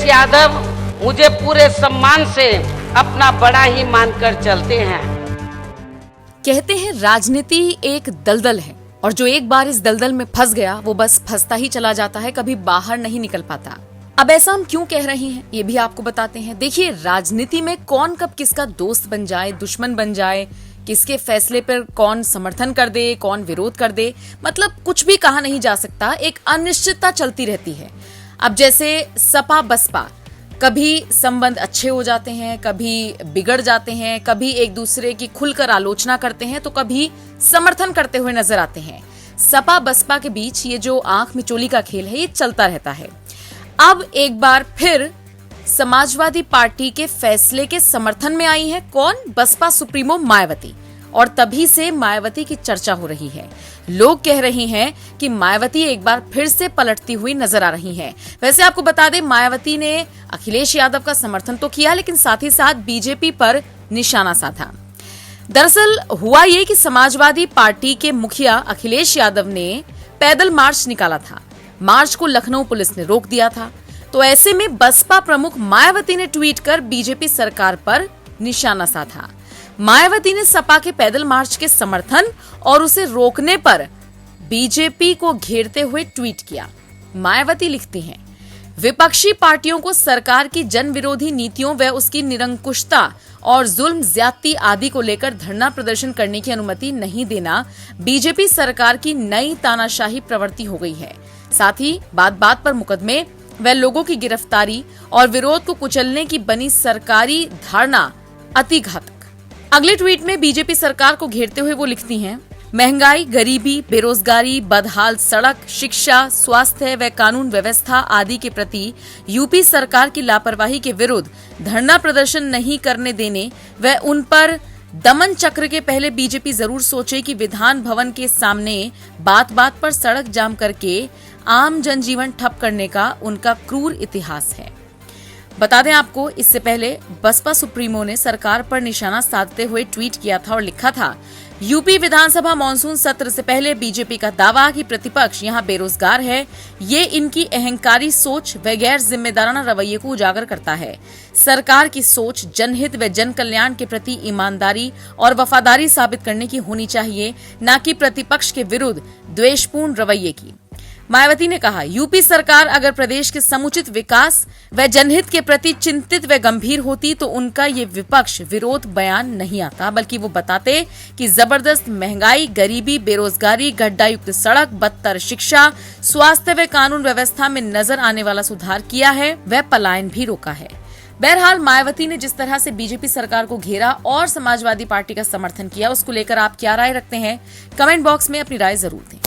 यादव मुझे पूरे सम्मान से अपना बड़ा ही मानकर चलते हैं। कहते हैं राजनीति एक दलदल है और जो एक बार इस दलदल में फंस गया वो बस फंसता ही चला जाता है, कभी बाहर नहीं निकल पाता। अब ऐसा हम क्यों कह रहे हैं ये भी आपको बताते हैं। देखिए, राजनीति में कौन कब किसका दोस्त बन जाए, दुश्मन बन जाए, किसके फैसले पर कौन समर्थन कर दे, कौन विरोध कर दे, मतलब कुछ भी कहा नहीं जा सकता। एक अनिश्चितता चलती रहती है। अब जैसे सपा बसपा, कभी संबंध अच्छे हो जाते हैं, कभी बिगड़ जाते हैं, कभी एक दूसरे की खुलकर आलोचना करते हैं तो कभी समर्थन करते हुए नजर आते हैं। सपा बसपा के बीच ये जो आंख मिचोली का खेल है ये चलता रहता है। अब एक बार फिर समाजवादी पार्टी के फैसले के समर्थन में आई है कौन? बसपा सुप्रीमो मायावती। और तभी से मायावती की चर्चा हो रही है। लोग कह रहे हैं कि मायावती एक बार फिर से पलटती हुई नजर आ रही हैं। वैसे आपको बता दें, मायावती ने अखिलेश यादव का समर्थन तो किया लेकिन साथ ही साथ बीजेपी पर निशाना साधा। दरअसल हुआ ये कि समाजवादी पार्टी के मुखिया अखिलेश यादव ने पैदल मार्च निकाला था। मार्च को लखनऊ पुलिस ने रोक दिया था। तो ऐसे में बसपा प्रमुख मायावती ने ट्वीट कर बीजेपी सरकार पर निशाना साधा। मायावती ने सपा के पैदल मार्च के समर्थन और उसे रोकने पर बीजेपी को घेरते हुए ट्वीट किया। मायावती लिखती हैं, विपक्षी पार्टियों को सरकार की जन विरोधी नीतियों व उसकी निरंकुशता और जुल्म ज्यादती आदि को लेकर धरना प्रदर्शन करने की अनुमति नहीं देना बीजेपी सरकार की नई तानाशाही प्रवृत्ति हो गई है। साथ ही बात बात पर मुकदमे व लोगों की गिरफ्तारी और विरोध को कुचलने की बनी सरकारी धारणा अति घातक। अगले ट्वीट में बीजेपी सरकार को घेरते हुए वो लिखती हैं, महंगाई, गरीबी, बेरोजगारी, बदहाल सड़क, शिक्षा, स्वास्थ्य व कानून व्यवस्था आदि के प्रति यूपी सरकार की लापरवाही के विरुद्ध धरना प्रदर्शन नहीं करने देने व उन पर दमन चक्र के पहले बीजेपी जरूर सोचे कि विधान भवन के सामने बात बात पर सड़क जाम करके आम जनजीवन ठप करने का उनका क्रूर इतिहास है। बता दें आपको, इससे पहले बसपा सुप्रीमो ने सरकार पर निशाना साधते हुए ट्वीट किया था और लिखा था, यूपी विधानसभा मॉनसून सत्र से पहले बीजेपी का दावा कि प्रतिपक्ष यहां बेरोजगार है, ये इनकी अहंकारी सोच व गैर जिम्मेदाराना रवैये को उजागर करता है। सरकार की सोच जनहित व जन कल्याण के प्रति ईमानदारी और वफादारी साबित करने की होनी चाहिए, न कि प्रतिपक्ष के विरुद्ध द्वेषपूर्ण रवैये की। मायावती ने कहा, यूपी सरकार अगर प्रदेश के समुचित विकास व जनहित के प्रति चिंतित व गंभीर होती तो उनका ये विपक्ष विरोध बयान नहीं आता, बल्कि वो बताते कि जबरदस्त महंगाई, गरीबी, बेरोजगारी, गड्ढायुक्त सड़क, बदतर शिक्षा, स्वास्थ्य व कानून व्यवस्था में नजर आने वाला सुधार किया है व पलायन भी रोका है। बहरहाल मायावती ने जिस तरह से बीजेपी सरकार को घेरा और समाजवादी पार्टी का समर्थन किया, उसको लेकर आप क्या राय रखते हैं? कमेंट बॉक्स में अपनी राय जरूर दें।